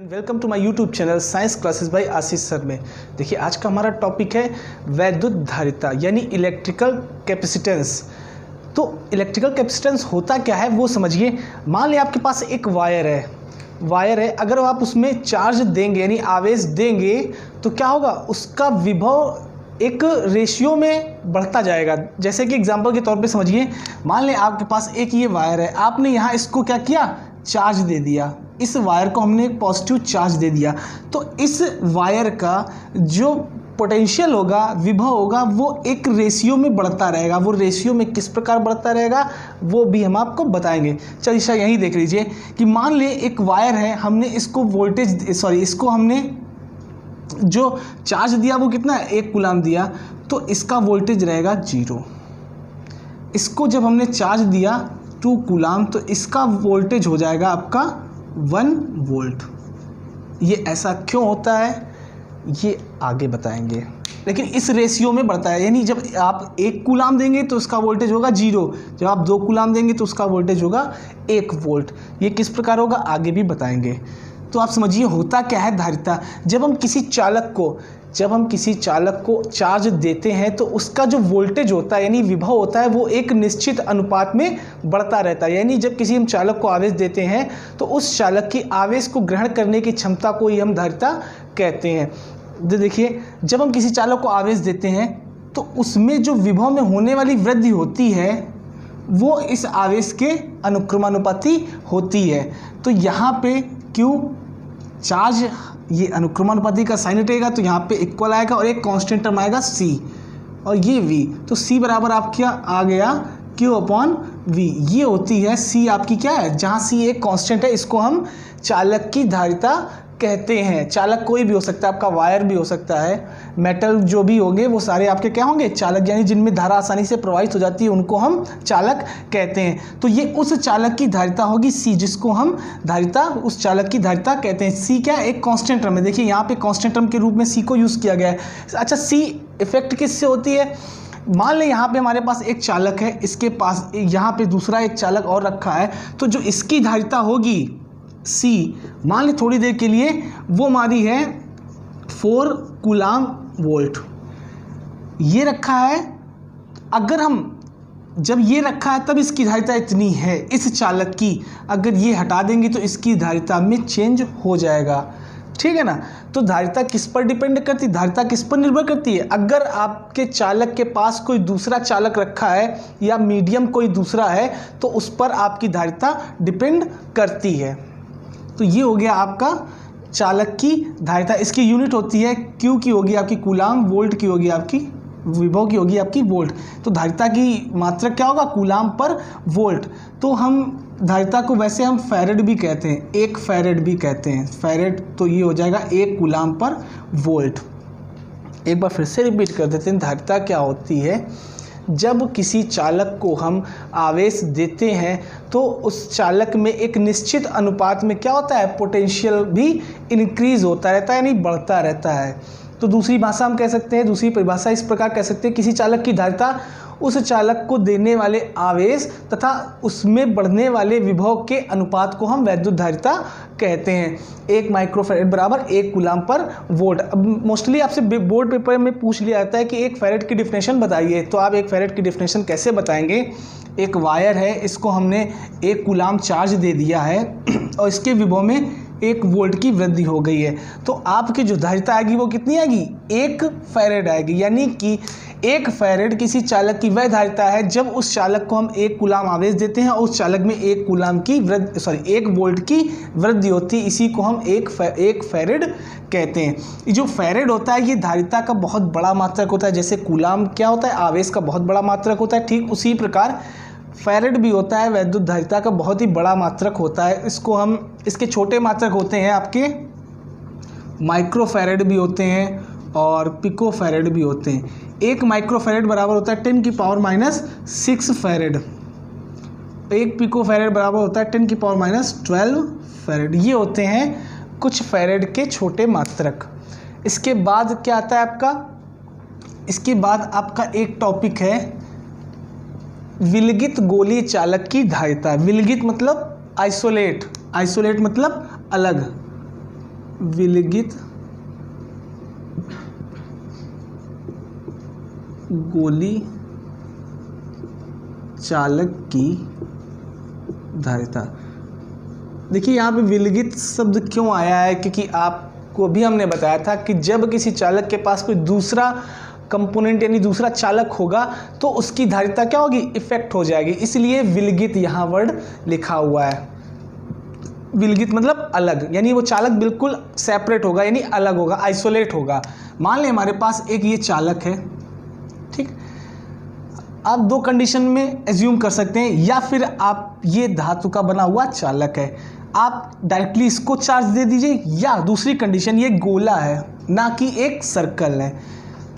Welcome to my YouTube channel science classes by Ashish sir में। देखिए आज का हमारा टॉपिक है वैद्युत धारिता यानी इलेक्ट्रिकल कैपेसिटेंस। तो इलेक्ट्रिकल कैपेसिटेंस होता क्या है वो समझिए। मान लिया आपके पास एक वायर है, अगर आप उसमें चार्ज देंगे यानी आवेश देंगे तो क्या होगा, उसका विभव एक रेशियो में बढ़ता जाएगा। जैसे कि एग्जांपल के तौर पे समझिए, मान लें आपके पास एक ये वायर है, आपने यहाँ इसको क्या किया, चार्ज दे दिया। इस वायर को हमने एक पॉजिटिव चार्ज दे दिया, तो इस वायर का जो पोटेंशियल होगा, विभव होगा, वो एक रेशियो में बढ़ता रहेगा। वो रेशियो में किस प्रकार बढ़ता रहेगा वो भी हम आपको बताएंगे। चलिए यहीं देख लीजिए कि मान ले एक वायर है, हमने इसको इसको हमने जो चार्ज दिया वो कितना है, 1 कूलाम दिया, तो इसका वोल्टेज रहेगा 0। इसको जब हमने चार्ज दिया 2 कूलाम, तो इसका वोल्टेज हो जाएगा आपका 1 वोल्ट। ये ऐसा क्यों होता है ये आगे बताएंगे, लेकिन इस रेशियो में बढ़ता है। यानी जब आप 1 कूलाम देंगे तो उसका वोल्टेज होगा 0, जब आप 2 कूलाम देंगे तो उसका वोल्टेज होगा 1 वोल्ट। ये किस प्रकार होगा आगे भी बताएंगे। तो आप समझिए होता क्या है धारिता। जब हम किसी चालक को चार्ज देते हैं तो उसका जो वोल्टेज होता है यानी विभव होता है वो एक निश्चित अनुपात में बढ़ता रहता है। यानी जब किसी हम चालक को आवेश देते हैं तो उस चालक की आवेश को ग्रहण करने की क्षमता को ही हम धारिता कहते हैं। देखिए जब हम किसी चालक को आवेश देते हैं तो उसमें जो विभव में होने वाली वृद्धि होती है वो इस आवेश के अनुक्रमानुपाती होती है। तो यहाँ पे Q चार्ज, ये अनुक्रमानुपाती का साइन रहेगा तो यहाँ पे इक्वल आएगा और एक कांस्टेंट टर्म आएगा C और ये V। तो C बराबर आपका आ गया Q/V। ये होती है C आपकी क्या है, जहाँ C एक कांस्टेंट है, इसको हम चालक की धारिता कहते हैं। चालक कोई भी हो सकता है, आपका वायर भी हो सकता है, मेटल जो भी होंगे वो सारे आपके क्या होंगे, चालक। यानी जिनमें धारा आसानी से प्रवाहित हो जाती है उनको हम चालक कहते हैं। तो ये उस चालक की धारिता होगी C, जिसको हम धारिता, उस चालक की धारिता कहते हैं। C क्या है, एक कांस्टेंट टर्म है। देखिए यहाँ पे कांस्टेंट टर्म के रूप में C को यूज़ किया गया है। अच्छा, C इफेक्ट किससे होती है। मान लें यहाँ पे हमारे पास एक चालक है, इसके पास यहाँ पे दूसरा एक चालक और रखा है, तो जो इसकी धारिता होगी C, मान लें थोड़ी देर के लिए वो हमारी है 4 कूलाम वोल्ट। ये रखा है, अगर हम जब ये रखा है तब इसकी धारिता इतनी है इस चालक की, अगर ये हटा देंगे तो इसकी धारिता में चेंज हो जाएगा। ठीक है ना। तो धारिता किस पर डिपेंड करती है, धारिता किस पर निर्भर करती है। अगर आपके चालक के पास कोई दूसरा चालक रखा है या मीडियम कोई दूसरा है तो उस पर आपकी धारिता डिपेंड करती है। तो ये हो गया आपका चालक की धारिता। इसकी यूनिट होती है Q की होगी आपकी कूलाम, वोल्ट की होगी आपकी, विभव की होगी आपकी वोल्ट। तो धारिता की मात्रक क्या होगा, कूलाम पर वोल्ट। तो हम धारिता को वैसे हम फैरेड भी कहते हैं, 1 फैरेड भी कहते हैं, फैरेड। तो ये हो जाएगा 1 कूलाम पर वोल्ट। एक बार फिर से रिपीट कर देते हैं, धारिता क्या होती है। जब किसी चालक को हम आवेश देते हैं तो उस चालक में एक निश्चित अनुपात में क्या होता है, पोटेंशियल भी इंक्रीज होता रहता है यानी बढ़ता रहता है। तो दूसरी भाषा हम कह सकते हैं, दूसरी परिभाषा इस प्रकार कह सकते हैं, किसी चालक की धारिता उस चालक को देने वाले आवेश तथा उसमें बढ़ने वाले विभव के अनुपात को हम वैद्युत धारिता कहते हैं। 1 माइक्रोफैरेड बराबर 1 कूलाम पर वोल्ट। अब मोस्टली आपसे बोर्ड पेपर में पूछ लिया जाता है कि 1 फैरेड की डिफिनेशन बताइए, तो आप 1 फैरेड की डिफिनेशन कैसे बताएंगे। एक वायर है, इसको हमने 1 कूलाम चार्ज दे दिया है और इसके विभव में 1 वोल्ट की वृद्धि हो गई है, तो आपकी जो धारिता आएगी वो कितनी आएगी, 1 फैरेड आएगी। यानी कि 1 फैरेड किसी चालक की वह धारिता है जब उस चालक को हम 1 कूलाम आवेश देते हैं और उस चालक में 1 वोल्ट की वृद्धि होती है। इसी को हम 1 फैरेड कहते हैं। ये जो फैरेड होता है ये धारिता का बहुत बड़ा मात्रक होता है। जैसे कूलाम क्या होता है, आवेश का बहुत बड़ा मात्रक होता है, ठीक उसी प्रकार फैरेड भी होता है, वैद्युत धारिता का बहुत ही बड़ा मात्रक होता है। इसको हम, इसके छोटे मात्रक होते हैं आपके माइक्रोफैरेड भी होते हैं और पिकोफैरेड भी होते हैं। 1 माइक्रोफैरेड बराबर होता है 10⁻⁻6 फैरेड। 1 पिकोफैरेड बराबर होता है 10⁻12 फैरेड। ये होते हैं कुछ फैरेड के छोटे मात्रक। इसके बाद क्या आता है आपका, इसके बाद आपका एक टॉपिक है विलगित गोलीय चालक की धारिता। विलगित मतलब आइसोलेट, आइसोलेट मतलब अलग। विलगित गोली चालक की धारिता। देखिए यहाँ पे विलगित शब्द क्यों आया है, क्योंकि आपको भी हमने बताया था कि जब किसी चालक के पास कोई दूसरा कंपोनेंट यानी दूसरा चालक होगा तो उसकी धारिता क्या होगी, इफेक्ट हो जाएगी, इसलिए विलगित यहाँ वर्ड लिखा हुआ है। विलगित मतलब अलग, यानी वो चालक बिल्कुल सेपरेट होगा, यानी अलग होगा, आइसोलेट होगा। मान लें हमारे पास एक ये चालक है, ठीक, आप दो कंडीशन में एज्यूम कर सकते हैं, या फिर आप ये धातु का बना हुआ चालक है, आप डायरेक्टली इसको चार्ज दे दीजिए, या दूसरी कंडीशन ये गोला है ना कि एक सर्कल है,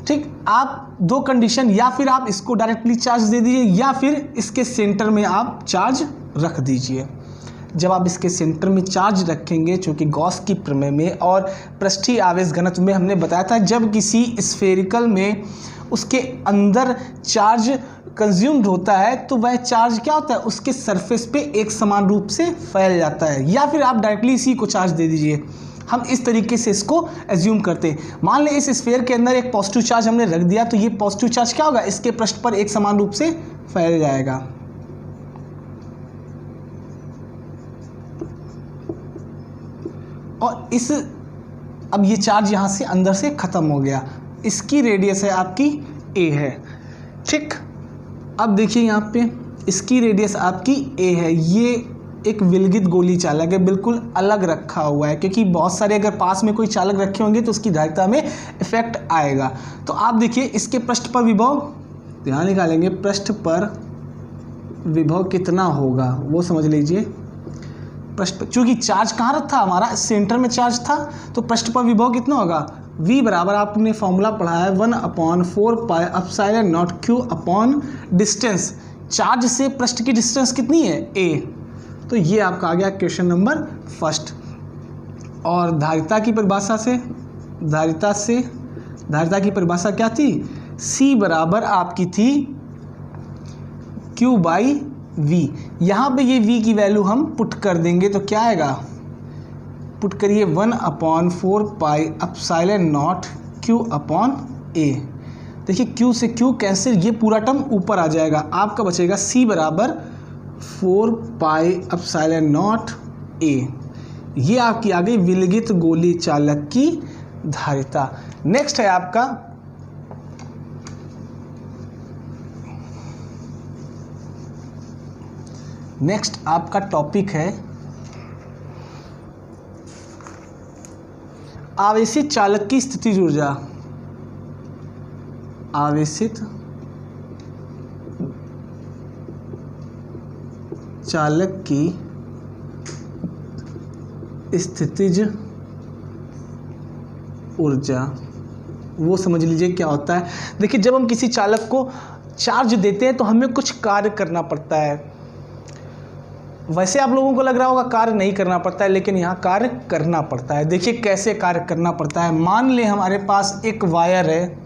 ठीक, आप दो कंडीशन, या फिर आप इसको डायरेक्टली चार्ज दे दीजिए या फिर इसके सेंटर में आप चार्ज रख दीजिए। जब आप इसके सेंटर में चार्ज रखेंगे, चूँकि गॉस की प्रमेय में और पृष्ठीय आवेश घनत्व में हमने बताया था, जब किसी स्फेरिकल में उसके अंदर चार्ज कंज्यूम्ड होता है तो वह चार्ज क्या होता है, उसके सरफेस पे एक समान रूप से फैल जाता है, या फिर आप डायरेक्टली इसी को चार्ज दे दीजिए। हम इस तरीके से इसको एज्यूम करते हैं। मान लें इस स्फीयर के अंदर एक पॉजिटिव चार्ज हमने रख दिया, तो ये पॉजिटिव चार्ज क्या होगा, इसके पृष्ठ पर एक समान रूप से फैल जाएगा। और इस अब ये चार्ज यहाँ से अंदर से खत्म हो गया, इसकी रेडियस है आपकी a है, ठीक। अब देखिए यहाँ पे इसकी रेडियस आपकी a है, ये एक विलगित गोली चालक है, बिल्कुल अलग रखा हुआ है, क्योंकि बहुत सारे अगर पास में कोई चालक रखे होंगे तो उसकी धारिता में इफेक्ट आएगा। तो आप देखिए इसके पृष्ठ पर विभव, ध्यान निकालेंगे, पृष्ठ पर विभव कितना होगा वो समझ लीजिए। पृष्ठ पर चूँकि चार्ज कहाँ रखा था, हमारा सेंटर में चार्ज था, तो पृष्ठ पर विभव कितना होगा, v बराबर आपने फॉर्मूला पढ़ा है 1/4 pi epsilon not q upon distance, charge से पृष्ठ की डिस्टेंस कितनी है, a। तो ये आपका आ गया क्वेश्चन नंबर फर्स्ट। और धारिता की परिभाषा से, धारिता की परिभाषा क्या थी, c बराबर आपकी थी q बाई v। यहाँ पे ये v की वैल्यू हम पुट कर देंगे तो क्या आएगा, पुट करिए 1/4 pi epsilon not q upon a। देखिए q से q कैंसिल, ये पूरा टर्म ऊपर आ जाएगा, आपका बचेगा c बराबर 4 पाई एप्सिलॉन नॉट a। ये आपकी आ गई विलगित गोली चालक की धारिता। नेक्स्ट है आपका टॉपिक है आवेशित चालक की स्थितिज ऊर्जा। आवेशित चालक की स्थितिज ऊर्जा, वो समझ लीजिए क्या होता है। देखिए जब हम किसी चालक को चार्ज देते हैं तो हमें कुछ कार्य करना पड़ता है। वैसे आप लोगों को लग रहा होगा कार्य नहीं करना पड़ता है, लेकिन यहाँ कार्य करना पड़ता है। देखिए कैसे कार्य करना पड़ता है। मान लें हमारे पास एक वायर है,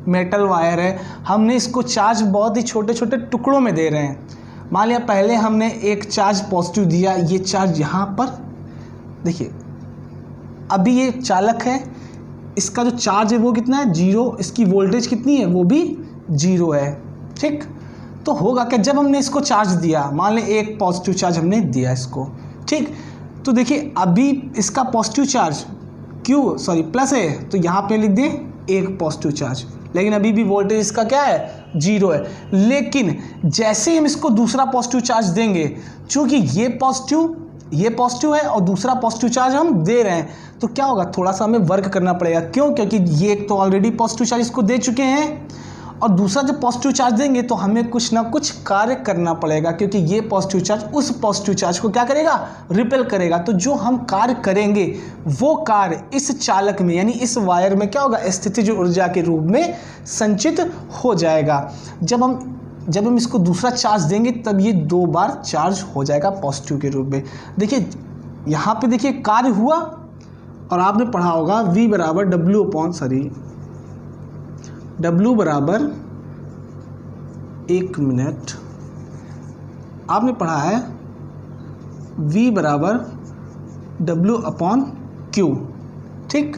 मेटल वायर है, हमने इसको चार्ज बहुत ही छोटे छोटे टुकड़ों में दे रहे हैं। मान लिया पहले हमने एक चार्ज पॉजिटिव दिया, ये चार्ज यहाँ पर, देखिए अभी ये चालक है, इसका जो चार्ज है वो कितना है, 0, इसकी वोल्टेज कितनी है, वो भी 0 है, ठीक। तो होगा क्या, जब हमने इसको चार्ज दिया, मान लें एक पॉजिटिव चार्ज हमने दिया इसको, ठीक, तो देखिए अभी इसका पॉजिटिव चार्ज प्लस है, तो यहाँ पे लिख दें एक पॉजिटिव चार्ज, लेकिन अभी भी वोल्टेज इसका क्या है, 0 है। लेकिन जैसे ही हम इसको दूसरा पॉजिटिव चार्ज देंगे, चूँकि ये पॉजिटिव है और दूसरा पॉजिटिव चार्ज हम दे रहे हैं, तो क्या होगा, थोड़ा सा हमें वर्क करना पड़ेगा। क्यों, क्योंकि ये एक तो ऑलरेडी पॉजिटिव चार्ज इसको दे चुके हैं, और दूसरा जब पॉजिटिव चार्ज देंगे तो हमें कुछ ना कुछ कार्य करना पड़ेगा, क्योंकि ये पॉजिटिव चार्ज उस पॉजिटिव चार्ज को क्या करेगा, रिपेल करेगा। तो जो हम कार्य करेंगे वो कार्य इस चालक में यानी इस वायर में क्या होगा, स्थितिज ऊर्जा के रूप में संचित हो जाएगा। जब हम इसको दूसरा चार्ज देंगे तब ये 2 बार चार्ज हो जाएगा पॉजिटिव के रूप में। देखिए यहाँ पे देखिए कार्य हुआ, और आपने पढ़ा होगा V बराबर W बराबर 1 मिनट, आपने पढ़ा है V बराबर W अपॉन Q, ठीक।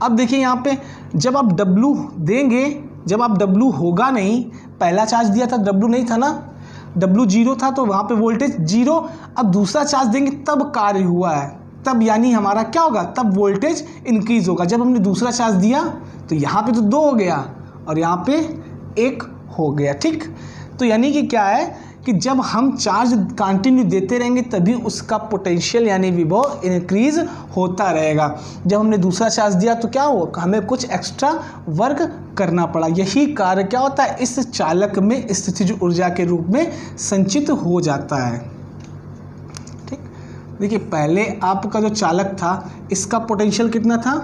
अब देखिए यहाँ पे जब आप W देंगे, जब आप W होगा नहीं, पहला चार्ज दिया था W नहीं था ना, W 0 था तो वहाँ पे वोल्टेज 0। अब दूसरा चार्ज देंगे तब कार्य हुआ है, तब यानी हमारा क्या होगा, तब वोल्टेज इंक्रीज होगा। जब हमने दूसरा चार्ज दिया तो यहाँ पे तो 2 हो गया और यहाँ पे 1 हो गया। ठीक, तो यानी कि क्या है कि जब हम चार्ज कंटिन्यू देते रहेंगे तभी उसका पोटेंशियल यानी विभव इंक्रीज होता रहेगा। जब हमने दूसरा चार्ज दिया तो क्या हो, हमें कुछ एक्स्ट्रा वर्क करना पड़ा। यही कार्य क्या होता है, इस चालक में स्थितिज ऊर्जा के रूप में संचित हो जाता है। ठीक, देखिए पहले आपका जो चालक था इसका पोटेंशियल कितना था,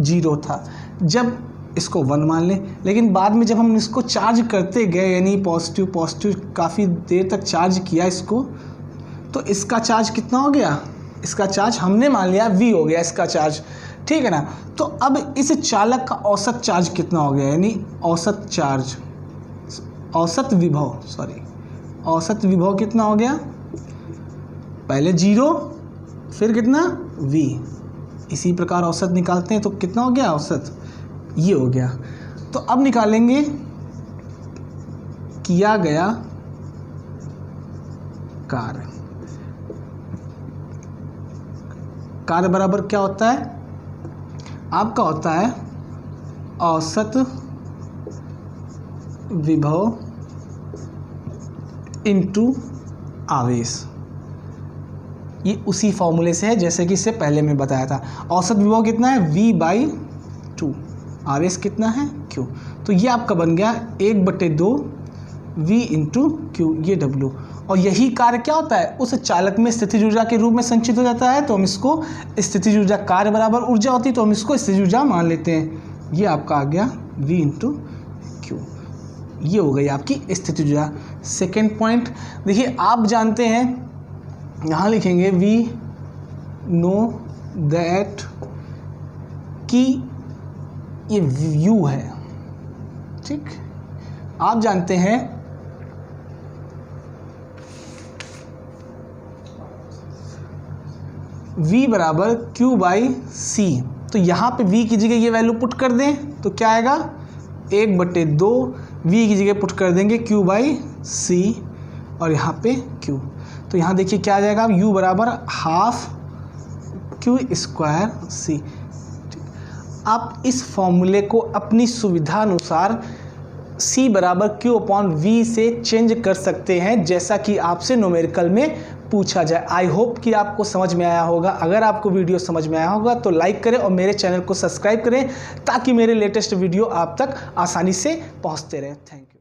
0 था, जब इसको 1 मान लें। लेकिन बाद में जब हम इसको चार्ज करते गए यानी पॉजिटिव काफ़ी देर तक चार्ज किया इसको, तो इसका चार्ज कितना हो गया, इसका चार्ज हमने मान लिया V हो गया इसका चार्ज, ठीक है ना। तो अब इस चालक का औसत चार्ज कितना हो गया, यानी औसत चार्ज, औसत विभव कितना हो गया, पहले 0 फिर कितना V, इसी प्रकार औसत निकालते हैं तो कितना हो गया औसत, ये हो गया। तो अब निकालेंगे किया गया कार्य बराबर क्या होता है, आपका होता है औसत विभव इनटू आवेश। ये उसी फॉर्मूले से है जैसे कि इससे पहले मैं बताया था। औसत विभव कितना है, V/2, आवेश कितना है, Q। तो ये आपका बन गया 1/2 V × Q, ये W। और यही कार्य क्या होता है, उस चालक में स्थितिज ऊर्जा के रूप में संचित हो जाता है। तो हम इसको स्थितिज ऊर्जा कार्य बराबर ऊर्जा होती है तो हम इसको स्थितिज ऊर्जा मान लेते हैं। ये आपका आ गया V × Q, ये हो गई आपकी स्थितिज ऊर्जा। सेकेंड पॉइंट देखिए, आप जानते हैं, यहाँ लिखेंगे वी नो दैट कि ये U है। ठीक, आप जानते हैं V बराबर Q/C। तो यहाँ पे V की जगह ये वैल्यू पुट कर दें तो क्या आएगा, 1/2 V की जगह पुट कर देंगे Q/C और यहाँ पे Q। तो यहाँ देखिए क्या आ जाएगा, U बराबर ½ Q²C। आप इस फॉर्मूले को अपनी सुविधा अनुसार C बराबर Q/V से चेंज कर सकते हैं जैसा कि आपसे न्यूमेरिकल में पूछा जाए। आई होप कि आपको समझ में आया होगा। अगर आपको वीडियो समझ में आया होगा तो लाइक करें और मेरे चैनल को सब्सक्राइब करें ताकि मेरे लेटेस्ट वीडियो आप तक आसानी से पहुंचते रहे। Thank you.